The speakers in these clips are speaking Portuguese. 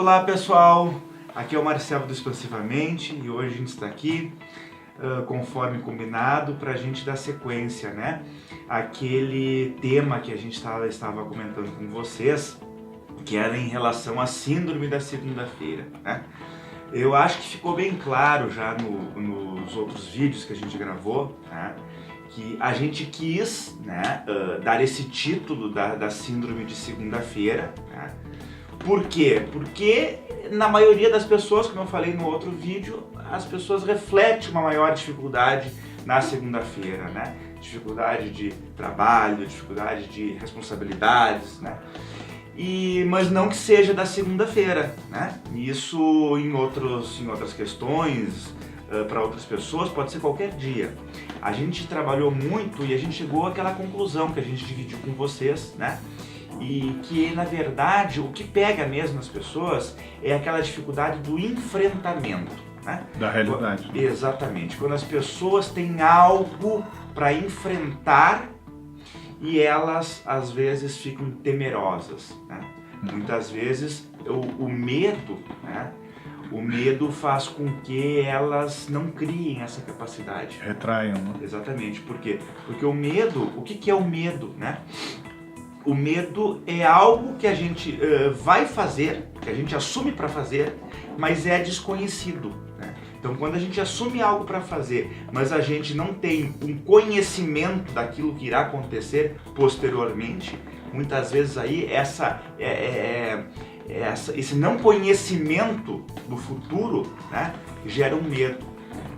Olá pessoal, aqui é o Marcelo do Expansivamente e hoje a gente está aqui, conforme combinado, para a gente dar sequência, né? Aquele tema que a gente estava comentando com vocês, que era em relação à síndrome da segunda-feira, né? Eu acho que ficou bem claro já nos outros vídeos que a gente gravou, né? Que a gente quis, né, dar esse título da síndrome de segunda-feira, né? Por quê? Porque na maioria das pessoas, como eu falei no outro vídeo, as pessoas refletem uma maior dificuldade na segunda-feira, né? Dificuldade de trabalho, dificuldade de responsabilidades, né? Mas não que seja da segunda-feira, né? Isso em outras questões, para outras pessoas, pode ser qualquer dia. A gente trabalhou muito e a gente chegou àquela conclusão que a gente dividiu com vocês, né? E que, na verdade, o que pega mesmo as pessoas é aquela dificuldade do enfrentamento, né? Da realidade. Exatamente. Quando as pessoas têm algo para enfrentar e elas, às vezes, ficam temerosas, né? Muitas vezes, o medo, né? O medo faz com que elas não criem essa capacidade. Retraiam, né? Exatamente. Por quê? Porque o medo, o que é o medo, né? O medo é algo que a gente vai fazer, que a gente assume para fazer, mas é desconhecido, né? Então, quando a gente assume algo para fazer, mas a gente não tem um conhecimento daquilo que irá acontecer posteriormente, muitas vezes aí esse não conhecimento do futuro, né, gera um medo,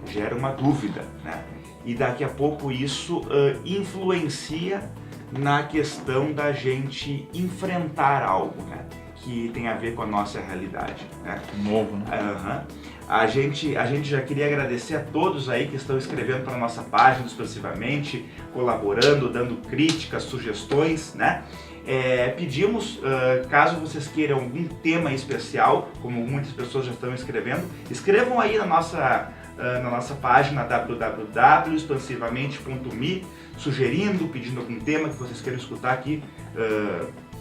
gera uma dúvida, né? E daqui a pouco isso influencia na questão da gente enfrentar algo, né, que tem a ver com a nossa realidade, né? Novo, né? A gente já queria agradecer a todos aí que estão escrevendo para a nossa página Expansivamente, colaborando, dando críticas, sugestões, né? Pedimos, caso vocês queiram algum tema especial, como muitas pessoas já estão escrevendo, escrevam aí na nossa página www.expansivamente.me, sugerindo, pedindo algum tema que vocês queiram escutar aqui,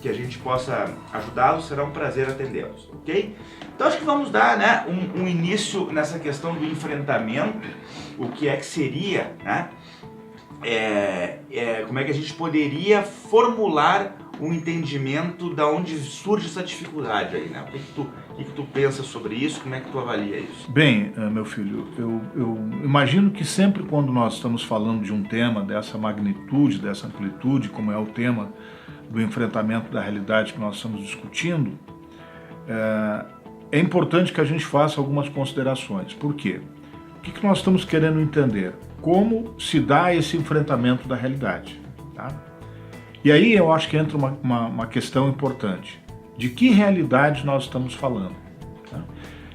que a gente possa ajudá-los, será um prazer atendê-los, ok? Então acho que vamos dar, né, um início nessa questão do enfrentamento, o que é que seria, né? Como é que a gente poderia formular um entendimento da onde surge essa dificuldade aí, né? O que tu pensa sobre isso? Como é que tu avalia isso? Bem, meu filho, eu imagino que sempre quando nós estamos falando de um tema dessa magnitude, dessa amplitude, como é o tema do enfrentamento da realidade que nós estamos discutindo, é importante que a gente faça algumas considerações. Por quê? O que nós estamos querendo entender? Como se dá esse enfrentamento da realidade, tá? E aí eu acho que entra uma questão importante. De que realidade nós estamos falando? Tá?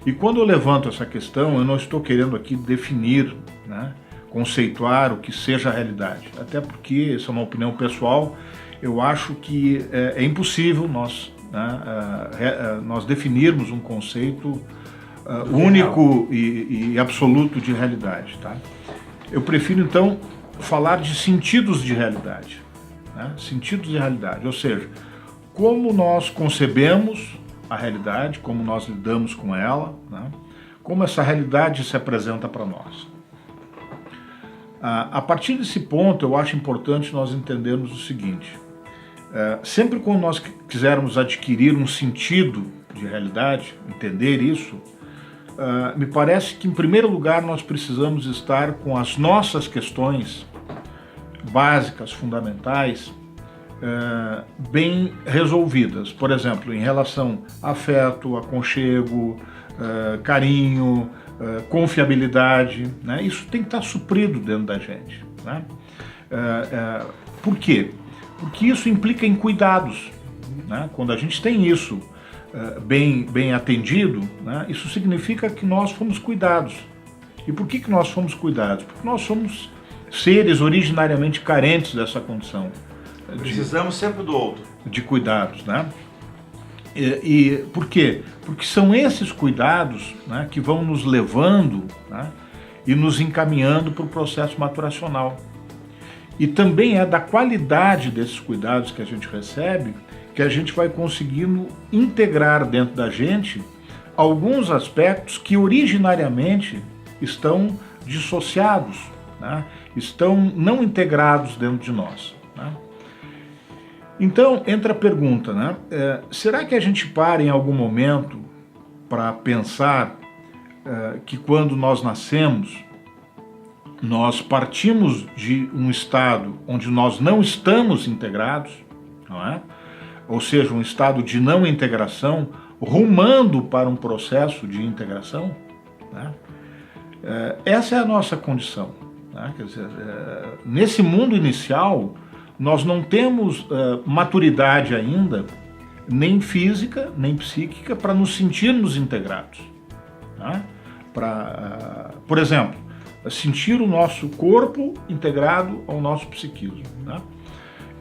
E quando eu levanto essa questão, eu não estou querendo aqui definir, né, conceituar o que seja a realidade. Até porque, essa é uma opinião pessoal, eu acho que é impossível nós definirmos um conceito único e absoluto de realidade. Tá? Eu prefiro, então, falar de sentidos de realidade. Né? Sentidos de realidade, ou seja, como nós concebemos a realidade, como nós lidamos com ela, né? Como essa realidade se apresenta para nós. A partir desse ponto, eu acho importante nós entendermos o seguinte: sempre quando nós quisermos adquirir um sentido de realidade, entender isso, me parece que, em primeiro lugar, nós precisamos estar com as nossas questões básicas, fundamentais, bem resolvidas. Por exemplo, em relação a afeto, aconchego, carinho, confiabilidade, né? Isso tem que estar suprido dentro da gente, né? Por quê? Porque isso implica em cuidados, né? Quando a gente tem isso bem atendido, né? Isso significa que nós fomos cuidados. E por que nós fomos cuidados? Porque nós somos seres originariamente carentes dessa condição. Precisamos sempre do outro. De cuidados, né? E por quê? Porque são esses cuidados, né, que vão nos levando, né, e nos encaminhando para o processo maturacional. E também é da qualidade desses cuidados que a gente recebe que a gente vai conseguindo integrar dentro da gente alguns aspectos que originariamente estão dissociados, né? Estão não integrados dentro de nós, né? Então entra a pergunta, né? Será que a gente para em algum momento para pensar que quando nós nascemos, nós partimos de um estado onde nós não estamos integrados, não é? Ou seja, um estado de não integração, rumando para um processo de integração, né? Essa é a nossa condição, né? Quer dizer, nesse mundo inicial, nós não temos maturidade ainda, nem física, nem psíquica, para nos sentirmos integrados, né? Por exemplo, sentir o nosso corpo integrado ao nosso psiquismo, né?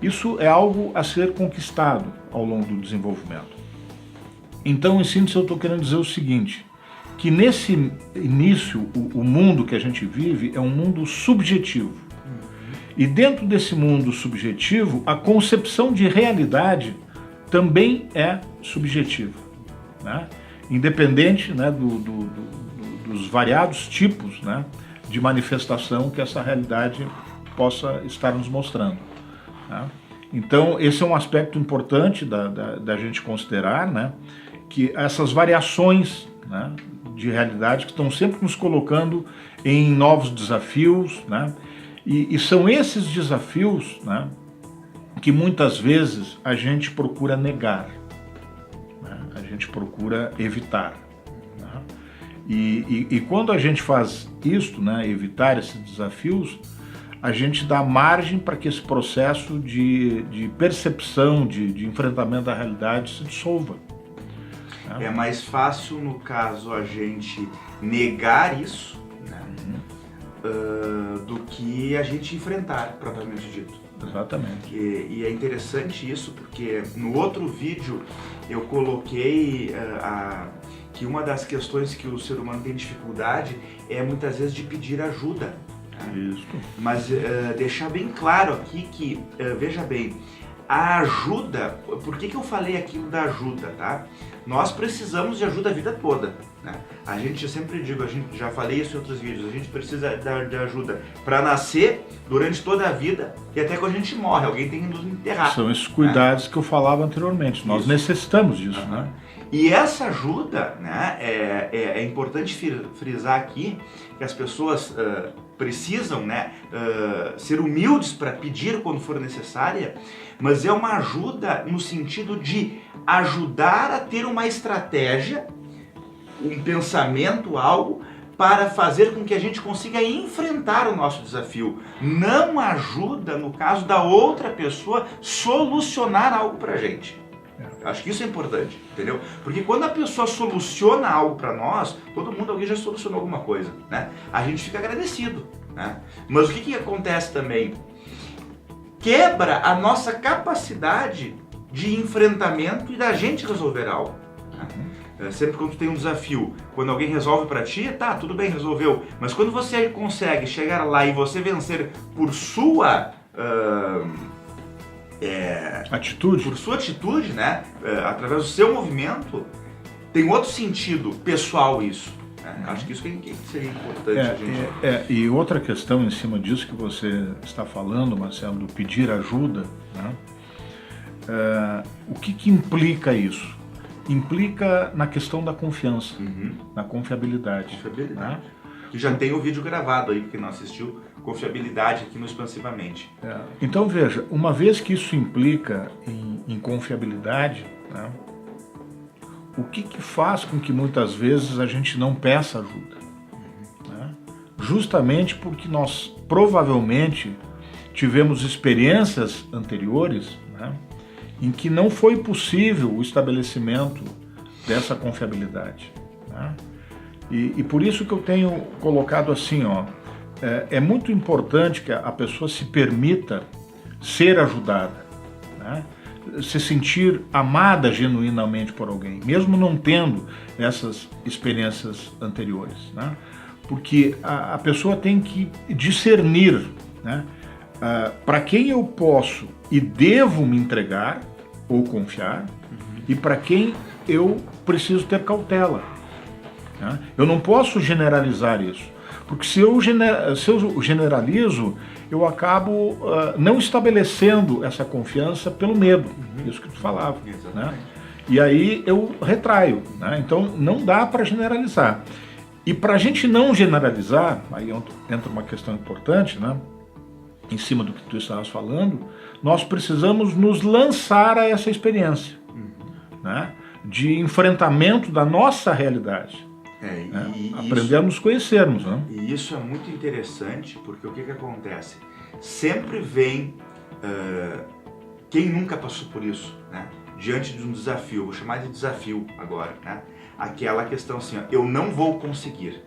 Isso é algo a ser conquistado ao longo do desenvolvimento. Então, em síntese, eu estou querendo dizer o seguinte, que nesse início, o mundo que a gente vive é um mundo subjetivo. E dentro desse mundo subjetivo, a concepção de realidade também é subjetiva, né? Independente, né, dos variados tipos, né, de manifestação que essa realidade possa estar nos mostrando, né? Então, esse é um aspecto importante da gente considerar, né, que essas variações, né, de realidade que estão sempre nos colocando em novos desafios, né, e são esses desafios, né, que muitas vezes a gente procura negar, né, a gente procura evitar, né? E quando a gente faz isso, né, evitar esses desafios, a gente dá margem para que esse processo de percepção, de enfrentamento da realidade se dissolva. É mais fácil, no caso, a gente negar isso, né, do que a gente enfrentar, propriamente dito. Exatamente. E é interessante isso, porque no outro vídeo eu coloquei que uma das questões que o ser humano tem dificuldade é muitas vezes de pedir ajuda. Isso. Mas deixar bem claro aqui que, veja bem, a ajuda, por que eu falei aquilo da ajuda, tá? Nós precisamos de ajuda a vida toda, né? A gente, eu sempre digo, já falei isso em outros vídeos, a gente precisa de ajuda para nascer, durante toda a vida e até quando a gente morre, alguém tem que nos enterrar. São esses cuidados, né, que eu falava anteriormente, nós necessitamos disso, né? E essa ajuda, né, é importante frisar aqui que as pessoas precisam, né, ser humildes para pedir quando for necessária, mas é uma ajuda no sentido de ajudar a ter uma estratégia, um pensamento, algo para fazer com que a gente consiga enfrentar o nosso desafio. Não ajuda, no caso da outra pessoa, solucionar algo para a gente. Acho que isso é importante, entendeu? Porque quando a pessoa soluciona algo para nós, alguém já solucionou alguma coisa, né? A gente fica agradecido, né? Mas o que acontece também? Quebra a nossa capacidade de enfrentamento e da gente resolver algo, né? Sempre quando tu tem um desafio, quando alguém resolve para ti, tá, tudo bem, resolveu. Mas quando você consegue chegar lá e você vencer por sua atitude, por sua atitude, né? Através do seu movimento, tem outro sentido pessoal isso. Né? Acho que isso que seria importante a gente... E outra questão em cima disso que você está falando, Marcelo, do pedir ajuda, né? O que implica isso? Implica na questão da confiança, na confiabilidade. Confiabilidade. Né? Que já tem o vídeo gravado aí, porque não assistiu, confiabilidade aqui no Expansivamente. Então veja, uma vez que isso implica em confiabilidade, né, o que faz com que muitas vezes a gente não peça ajuda? Né? Justamente porque nós provavelmente tivemos experiências anteriores, né, em que não foi possível o estabelecimento dessa confiabilidade, né? E por isso que eu tenho colocado assim, ó, é muito importante que a pessoa se permita ser ajudada, né? Se sentir amada genuinamente por alguém, mesmo não tendo essas experiências anteriores, né? Porque a pessoa tem que discernir, né, para quem eu posso e devo me entregar ou confiar, e para quem eu preciso ter cautela. Né? Eu não posso generalizar isso, porque se eu generalizo, eu acabo não estabelecendo essa confiança pelo medo, isso que tu falava. Né? E aí eu retraio. Né? Então não dá para generalizar. E para a gente não generalizar, aí entra uma questão importante, né? Em cima do que tu estavas falando, nós precisamos nos lançar a essa experiência, né? De enfrentamento da nossa realidade. Aprender a nos conhecermos. Né? E isso é muito interessante, porque o que acontece? Sempre vem quem nunca passou por isso, né? Diante de um desafio, vou chamar de desafio agora, né? Aquela questão assim, ó, eu não vou conseguir,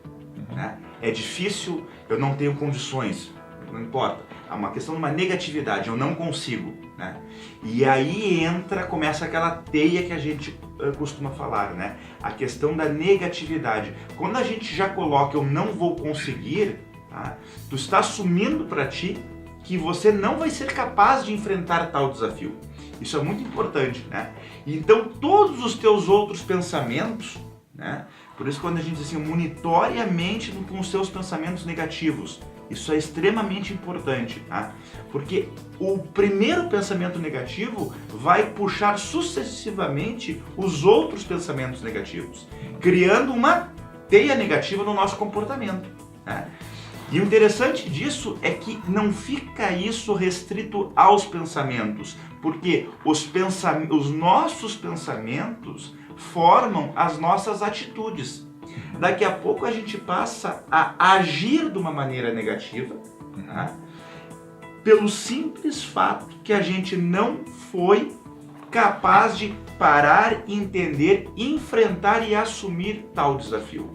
né? É difícil, eu não tenho condições, não importa. É uma questão de uma negatividade, eu não consigo, né? E aí começa aquela teia que a gente costuma falar, né? A questão da negatividade. Quando a gente já coloca eu não vou conseguir, tá? Tu está assumindo para ti que você não vai ser capaz de enfrentar tal desafio. Isso é muito importante, né? Então todos os teus outros pensamentos, né? Por isso quando a gente diz assim, monitore a mente com os seus pensamentos negativos. Isso é extremamente importante, tá? Porque o primeiro pensamento negativo vai puxar sucessivamente os outros pensamentos negativos, criando uma teia negativa no nosso comportamento, né? E o interessante disso é que não fica isso restrito aos pensamentos, porque os nossos pensamentos formam as nossas atitudes. Daqui a pouco a gente passa a agir de uma maneira negativa, tá? Pelo simples fato que a gente não foi capaz de parar, entender, enfrentar e assumir tal desafio,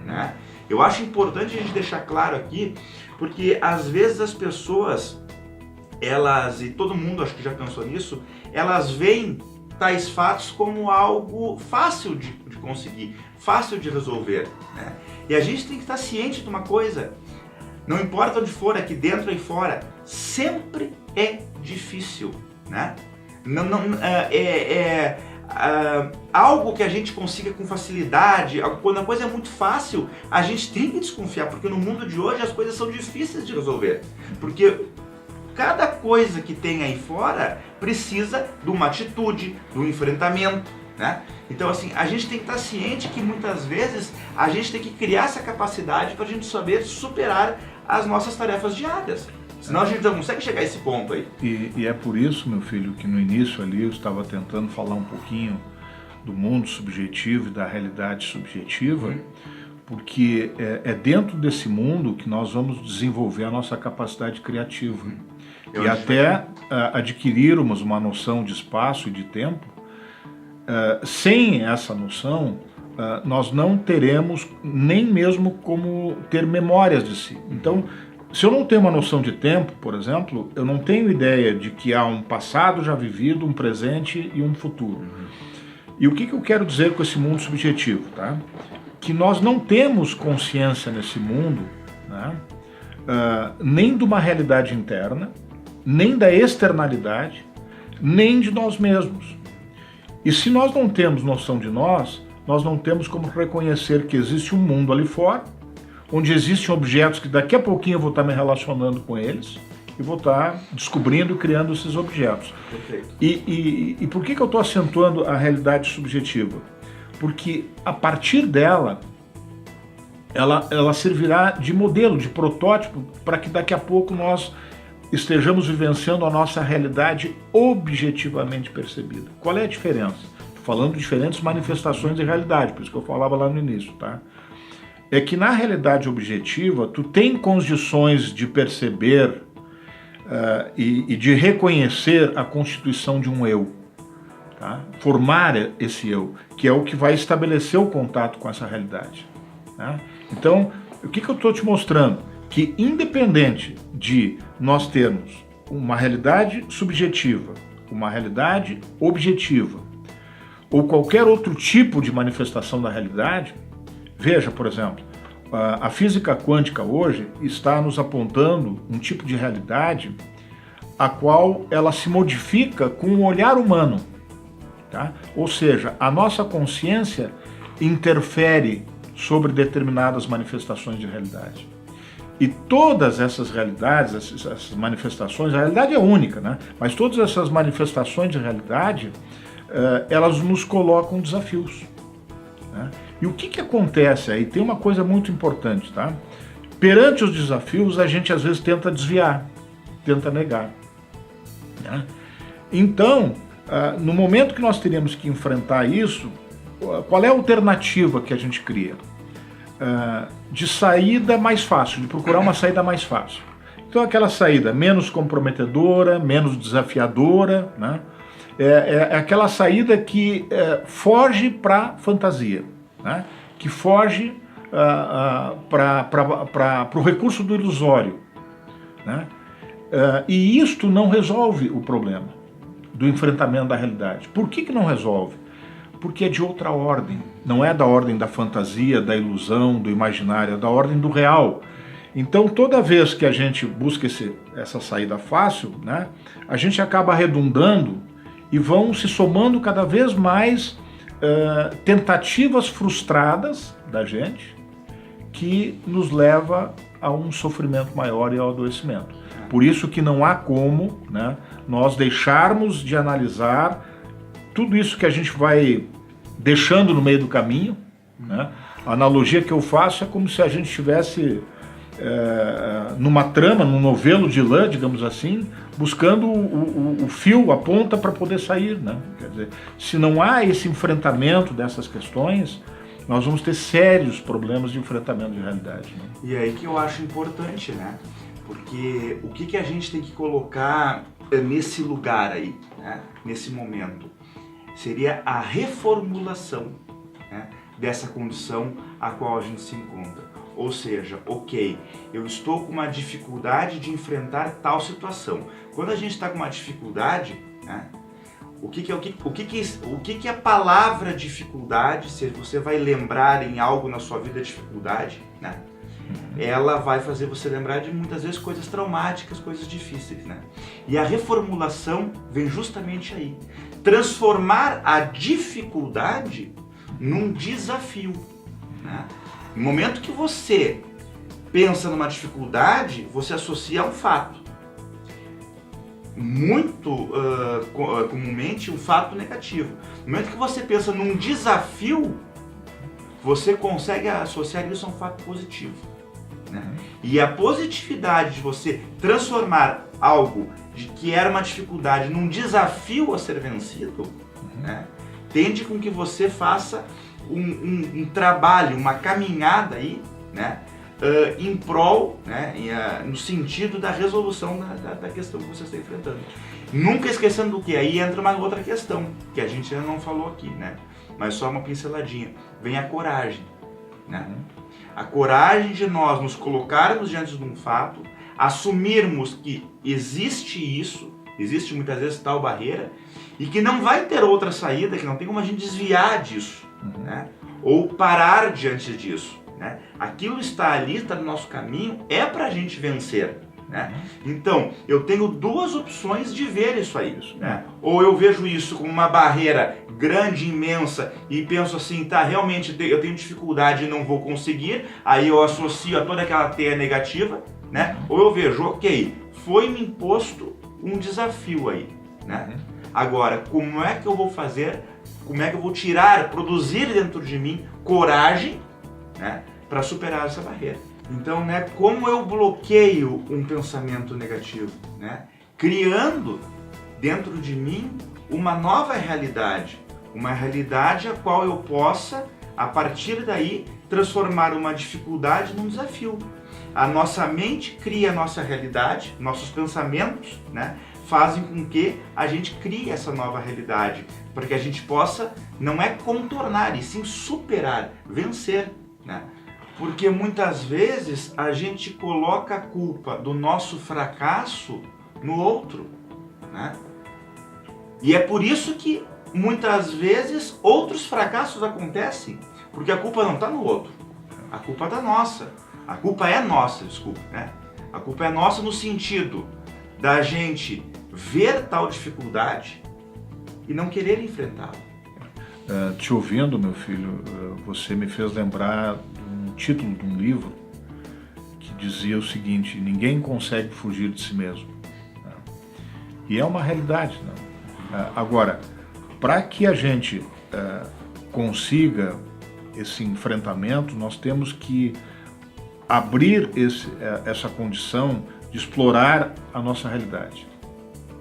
né? Eu acho importante a gente deixar claro aqui, porque às vezes as pessoas, e todo mundo acho que já pensou nisso, elas veem tais fatos como algo fácil de conseguir, fácil de resolver, né? E a gente tem que estar ciente de uma coisa, não importa onde for, aqui dentro e fora, sempre é difícil, né? Algo que a gente consiga com facilidade, quando a coisa é muito fácil, a gente tem que desconfiar, porque no mundo de hoje as coisas são difíceis de resolver, porque cada coisa que tem aí fora precisa de uma atitude, de um enfrentamento, né? Então assim, a gente tem que estar ciente que muitas vezes a gente tem que criar essa capacidade para a gente saber superar as nossas tarefas diárias. Senão a gente não consegue chegar a esse ponto aí. E é por isso, meu filho, que no início ali eu estava tentando falar um pouquinho do mundo subjetivo e da realidade subjetiva, porque é dentro desse mundo que nós vamos desenvolver a nossa capacidade criativa. E até adquirirmos uma noção de espaço e de tempo. Sem essa noção, nós não teremos nem mesmo como ter memórias de si. Então, se eu não tenho uma noção de tempo, por exemplo, eu não tenho ideia de que há um passado já vivido, um presente e um futuro. E o que eu quero dizer com esse mundo subjetivo? Tá? Que nós não temos consciência nesse mundo, né? Nem de uma realidade interna, nem da externalidade, nem de nós mesmos. E se nós não temos noção de nós não temos como reconhecer que existe um mundo ali fora, onde existem objetos que daqui a pouquinho eu vou estar me relacionando com eles e vou estar descobrindo e criando esses objetos. Perfeito. E por que eu estou acentuando a realidade subjetiva? Porque a partir dela, ela servirá de modelo, de protótipo, para que daqui a pouco nós estejamos vivenciando a nossa realidade objetivamente percebida. Qual é a diferença? Estou falando de diferentes manifestações de realidade, por isso que eu falava lá no início, tá? É que na realidade objetiva, tu tem condições de perceber e de reconhecer a constituição de um eu, tá? Formar esse eu, que é o que vai estabelecer o contato com essa realidade, tá? Então, o que eu estou te mostrando? Que independente de nós termos uma realidade subjetiva, uma realidade objetiva, ou qualquer outro tipo de manifestação da realidade, veja, por exemplo, a física quântica hoje está nos apontando um tipo de realidade a qual ela se modifica com o olhar humano, tá? Ou seja, a nossa consciência interfere sobre determinadas manifestações de realidade. E todas essas realidades, essas manifestações, a realidade é única, né? Mas todas essas manifestações de realidade, elas nos colocam desafios, né? E o que acontece aí? Tem uma coisa muito importante, tá? Perante os desafios, a gente às vezes tenta desviar, tenta negar, né? Então, no momento que nós teríamos que enfrentar isso, qual é a alternativa que a gente cria? De saída mais fácil, de procurar uma saída mais fácil. Então, aquela saída menos comprometedora, menos desafiadora, né? É aquela saída que foge para a fantasia, né? Que foge para o recurso do ilusório, né? E isto não resolve o problema do enfrentamento da realidade. Por que não resolve? Porque é de outra ordem. Não é da ordem da fantasia, da ilusão, do imaginário, é da ordem do real. Então, toda vez que a gente busca essa saída fácil, né, a gente acaba redundando e vão se somando cada vez mais tentativas frustradas da gente, que nos leva a um sofrimento maior e ao adoecimento. Por isso que não há como, né, nós deixarmos de analisar tudo isso que a gente vai deixando no meio do caminho, né? A analogia que eu faço é como se a gente estivesse numa trama, num novelo de lã, digamos assim, buscando o fio, a ponta para poder sair, né? Quer dizer, se não há esse enfrentamento dessas questões, nós vamos ter sérios problemas de enfrentamento de realidade, né? E aí que eu acho importante, né? Porque o que a gente tem que colocar nesse lugar aí, né? Nesse momento, seria a reformulação, né, dessa condição a qual a gente se encontra. Ou seja, ok, eu estou com uma dificuldade de enfrentar tal situação. Quando a gente está com uma dificuldade, né, o que é a palavra dificuldade? Se você vai lembrar em algo na sua vida dificuldade, né, ela vai fazer você lembrar de muitas vezes coisas traumáticas, coisas difíceis, né? E a reformulação vem justamente aí. Transformar a dificuldade num desafio, né? No momento que você pensa numa dificuldade, você associa a um fato. Muito comumente um fato negativo. No momento que você pensa num desafio, você consegue associar isso a um fato positivo, né? E a positividade de você transformar algo de que era uma dificuldade num desafio a ser vencido, né, tende com que você faça um trabalho, uma caminhada aí, né, em prol, né, no sentido da resolução da questão que você está enfrentando. Nunca esquecendo do que aí entra uma outra questão, que a gente ainda não falou aqui, né, mas só uma pinceladinha. Vem a coragem, né? A coragem de nós nos colocarmos diante de um fato, assumirmos que existe isso, existe muitas vezes tal barreira, e que não vai ter outra saída, que não tem como a gente desviar disso, né? Ou parar diante disso, né? Aquilo está ali, está no nosso caminho, é para a gente vencer, né? Então, eu tenho duas opções de ver isso aí, né? Ou eu vejo isso como uma barreira grande, imensa, e penso assim, tá, realmente eu tenho dificuldade e não vou conseguir, aí eu associo a toda aquela teia negativa, né? Ou eu vejo, ok, foi-me imposto um desafio aí, né? Agora, como é que eu vou fazer, como é que eu vou produzir dentro de mim coragem, né, para superar essa barreira? Então, né, como eu bloqueio um pensamento negativo, né, criando dentro de mim uma nova realidade, uma realidade a qual eu possa, a partir daí, transformar uma dificuldade num desafio. A nossa mente cria a nossa realidade, nossos pensamentos, né, fazem com que a gente crie essa nova realidade, para que a gente possa, não é contornar, e sim superar, vencer, né? Porque muitas vezes a gente coloca a culpa do nosso fracasso no outro, né? E é por isso que muitas vezes outros fracassos acontecem, porque a culpa não está no outro, a culpa está nossa. A culpa é nossa, desculpa, né? A culpa é nossa no sentido da gente ver tal dificuldade e não querer enfrentá-la. Te ouvindo, meu filho, você me fez lembrar de um título de um livro que dizia o seguinte: ninguém consegue fugir de si mesmo. Né? E é uma realidade. Né? Agora, para que a gente consiga esse enfrentamento, nós temos que abrir essa condição de explorar a nossa realidade,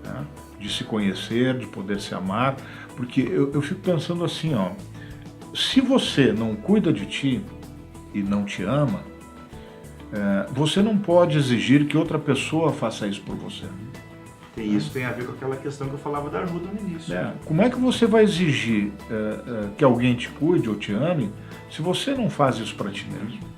né? De se conhecer, de poder se amar, porque eu fico pensando assim, ó, se você não cuida de ti e não te ama, você não pode exigir que outra pessoa faça isso por você. E isso tem a ver com aquela questão que eu falava da ajuda no início. Como é que você vai exigir que alguém te cuide ou te ame se você não faz isso para ti mesmo?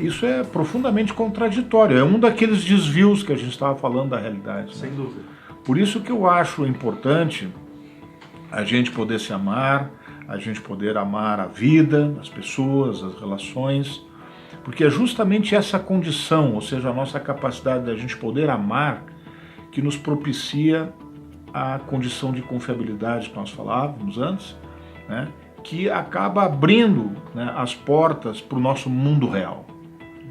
Isso é profundamente contraditório, é um daqueles desvios que a gente estava falando da realidade. Sem dúvida. Por isso que eu acho importante a gente poder se amar, a gente poder amar a vida, as pessoas, as relações, porque é justamente essa condição, ou seja, a nossa capacidade da gente poder amar, que nos propicia a condição de confiabilidade que nós falávamos antes, né? Que acaba abrindo, né, as portas para o nosso mundo real.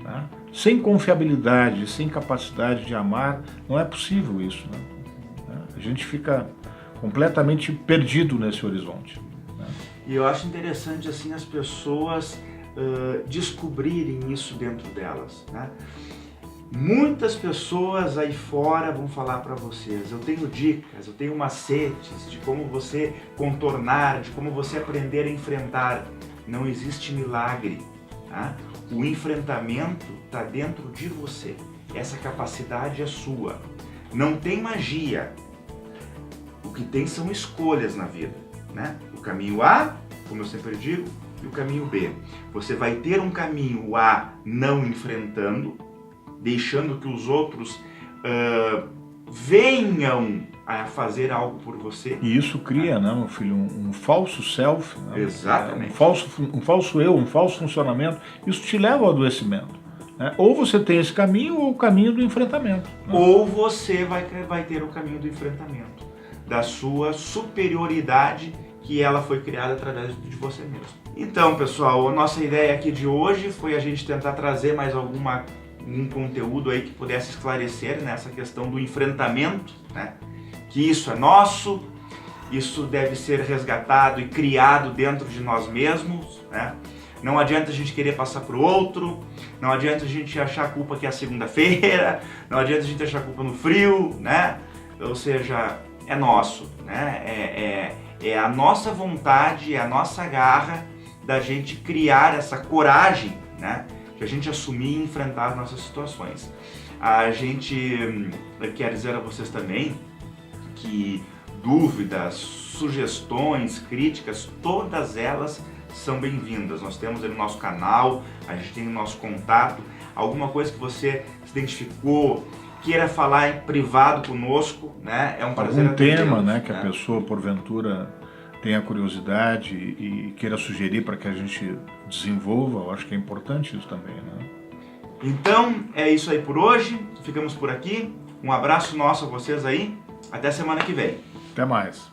Né? Sem confiabilidade, sem capacidade de amar, não é possível isso. Né? A gente fica completamente perdido nesse horizonte. Né? E eu acho interessante assim as pessoas descobrirem isso dentro delas. Né? Muitas pessoas aí fora vão falar para vocês, eu tenho dicas, eu tenho macetes de como você contornar, de como você aprender a enfrentar. Não existe milagre. Tá? O enfrentamento está dentro de você. Essa capacidade é sua. Não tem magia. O que tem são escolhas na vida. Né? O caminho A, como eu sempre digo, e o caminho B. Você vai ter um caminho A não enfrentando, deixando que os outros venham a fazer algo por você. E isso cria, né, meu filho, um falso self. Né? Exatamente. Um falso eu, um falso funcionamento. Isso te leva ao adoecimento. Né? Ou você tem esse caminho ou o caminho do enfrentamento. Né? Ou você vai ter o caminho do enfrentamento, da sua superioridade, que ela foi criada através de você mesmo. Então, pessoal, a nossa ideia aqui de hoje foi a gente tentar trazer mais um conteúdo aí que pudesse esclarecer nessa questão do enfrentamento, né? Que isso é nosso, isso deve ser resgatado e criado dentro de nós mesmos, né? Não adianta a gente querer passar para o outro, não adianta a gente achar a culpa que é a segunda-feira, não adianta a gente achar a culpa no frio, né? Ou seja, é nosso, né? É a nossa vontade, é a nossa garra da gente criar essa coragem, né? De a gente assumir e enfrentar as nossas situações. A gente quer dizer a vocês também que dúvidas, sugestões, críticas, todas elas são bem-vindas. Nós temos aí no nosso canal, a gente tem o nosso contato, alguma coisa que você se identificou, queira falar em privado conosco, né? É um prazer. Algum tema, né, que a pessoa porventura tenha curiosidade e queira sugerir para que a gente desenvolva, eu acho que é importante isso também, né? Então, é isso aí por hoje, ficamos por aqui, um abraço nosso a vocês aí, até semana que vem. Até mais.